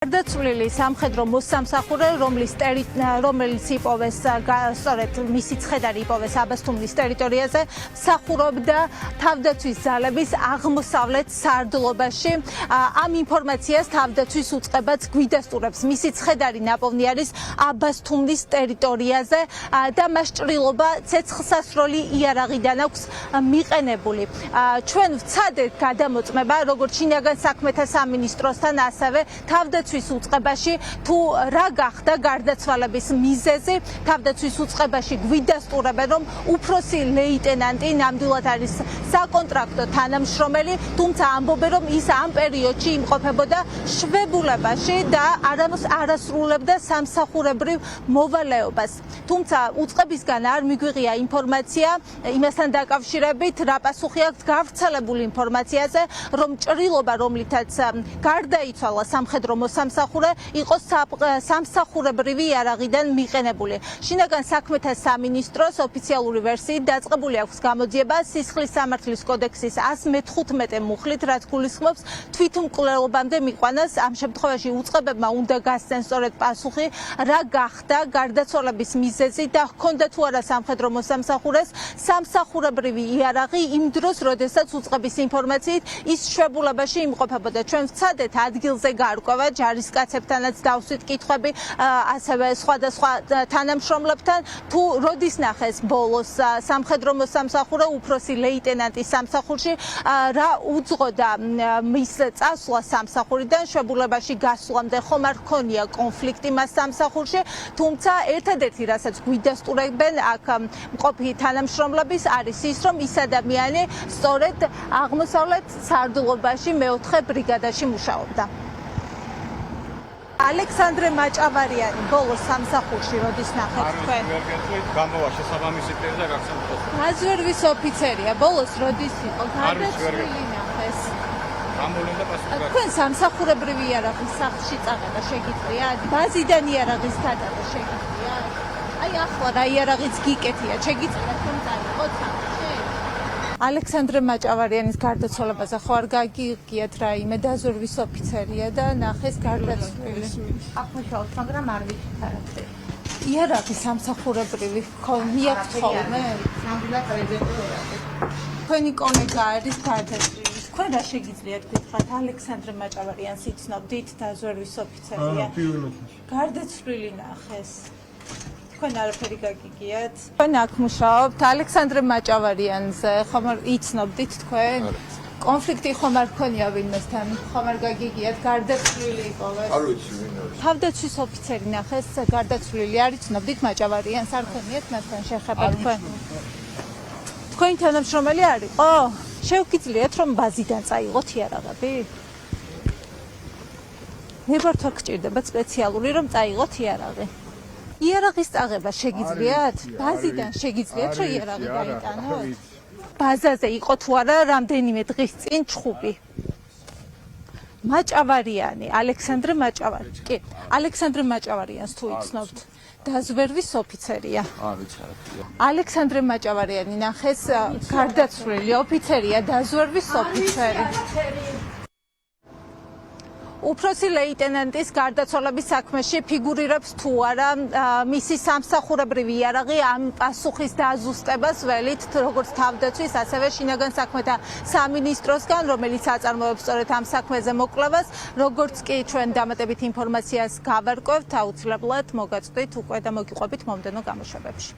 გარდაცვლილი სამხედრო მოსამსახურე, რომელიც იპოვეს სწორედ მისი ცხედარი იპოვეს აბასთუმნის ტერიტორიაზე, მსახურობდა თავდაცვის ძალების აღმოსავლეთ სარდლობაში. ამ ინფორმაციას თავდაცვის უწყებაც გვიდასტურებს. მისი ცხედარი ნაპოვნი არის აბასთუმნის ტერიტორიაზე და მას ჭრილობა ცეცხლსასროლი იარაღიდან აქვს მიყენებული. ჩვენ ვცადეთ გადამოწმება როგორც შინაგან საქმეთა სამინისტროსთან, ასევე თავდაცვის უწყებაში თუ რა გახდა გარდაცვალების მიზეზი. თავდაცვის უწყებაში გვიდასტურებენ, რომ უფროსი ლეიტენანტი ნამდვილად არის საკონტრაქტო თანამშრომელი, თუმცა ამბობენ, რომ ის ამ პერიოდში იმყოფებოდა შვებულებაში და არასრულებდა სამსახურებრივ მოვალეობას. თუმცა უწყებისგან არ მიგვიღია ინფორმაცია იმასთან დაკავშირებით, რა პასუხი აქვს გავრცელებული ინფორმაციაზე, რომ ჭრილობა, რომლითაც გარდაიცვალა სამხედრო მოსამსახურე, იყო სამსახურებრივი იარაღიდან მიყენებული. შინაგან საქმეთა სამინისტროს ოფიციალური ვერსიით დაწყებული აქვს გამოძიება სისხლის სამართლის კოდექსის 115 მუხლით, რაც გულისხმობს თვითმკვლელობამდე მიყვანას. ამ შემთხვევაში უწყებებმა უნდა გასცენ სწორედ პასუხი, რა გახდა გარდაცვალების მიზეზი და ჰქონდა თუ არა სამხედრო მოსამსახურეს სამსახურებრივი იარაღი იმ დროს, როდესაც უწყების ინფორმაციით ის შვებულებაში იმყოფებოდა. ჩვენ ვცადეთ ადგილზე გარკვევა ჯარისკაცებთანაც დავსვით კითხვები, ასევე სხვადასხვა თანამშრომლებთან, თუ როდის ნახეს ბოლოს სამხედრო მოსამსახურე უფროსი ლეიტენანტის სამსახურში, რა უძღოდა მის წასვლა სამსახურიდან შვებულებაში გასვლამდე, ხომ არ ჰქონია კონფლიქტი მას სამსახურში, თუმცა ერთადერთი რასაც გვიდასტურებენ აქ მყოფი თანამშრომლების არის ის, რომ ის ადამიანი სწორედ აღმოსავლეთ სარდლობაში მეოთხე ბრიგადაში მუშაობდა. ალექსანდრე მაჭავარიანი ბოლოს სამსახურში როდის ნახეთ თქვენ? გამოვა შესაბამისი პირი და გახსოვთ. გაზვერვის ოფიცერია, ბოლოს როდის იყო? გარდაცვლილი ნახეს. ამბოლენდა პასუხი. თქვენ სამსახურებრივი იარაღის სახლში წაყედა შეგიძლიათ? ბაზიდან იარაღის გადადა შეგიძლიათ? აი ახლა რა იარაღიც გიკეთია, შეგიძლიათ თქვენ წაიღოთ სახლში? ალექსანდრე მაჭავარიანის გარდაცვალებაზე ხო არ გაგიგიათ რაიმე? დაზვერვის ოფიცერია და ნახეს გარდაცვლილი. აფშავთ, მაგრამ არ ვიცით არაფერი. იარაღი სამსახურებრივი მიაქვთ ხოლმე? ნამდვილად რეზერვია. თქვენი კოლეგა არის გარდაცვლილი. თქვენ რა შეგიძლიათ გითხრათ? ალექსანდრე მაჭავარიანს იცნობდით, დაზვერვის ოფიცერია. გარდაცვლილი ნახეს. თქვენ არაფერი გაგიგიათ? თქვენ აქ მუშაობთ ალექსანდრე მაჭავარიანზე, ხომ იცნობდით თქვენ? კონფლიქტი ხომ არ ქონია ვინმესთან? ხომ არ გაგიგიათ? გარდაცვლილი იპოვეს? არ ვიცი ვინ არის. თავდაცვის ოფიცერი ნახეს გარდაცვლილი, არ იცნობდით მაჭავარიანს? არ ქონიათ მასთან შეხება თქვენ? თქვენი თანამშრომელი არ იყო? შევგიძლიათ რომ ბაზიდან წაიღოთ იარაღები? ნებართვა გჭირდება სპეციალური რომ წაიღოთ იარაღი. იარაღის წაღება შეგიძლიათ? ბაზიდან შეგიძლიათ რომ იარაღი გაიტანოთ? ბაზაზე იყო თუ არა რამდენიმე დღის წინ ჩხუბი? მაჭავარიანი, ალექსანდრე მაჭავარიანი. კი, ალექსანდრე მაჭავარიანს თუ იცნობთ? დაზვერვის ოფიცერია. არ ვიცი არაფერი. ალექსანდრე მაჭავარიანი ნახეს გარდაცვლილი ოფიცერია, დაზვერვის ოფიცერი. უფროსი ლეიტენანტის გარდაცვალების საქმეში ფიგურირებს თუ არა მისი სამსახურებრივი იარაღი, ამ პასუხის დაზუსტებას ველით როგორც თავდაცვის, ასევე შინაგან საქმეთა სამინისტროსგან, რომელიც აწარმოებს სწორედ ამ საქმეზე მოკვლევას, როგორც კი ჩვენ დამატებით ინფორმაციას გავარკვევთ, აუცილებლად მოგაწვდით უკვე და მოგიყვებით მომდევნო გამოშვებებში.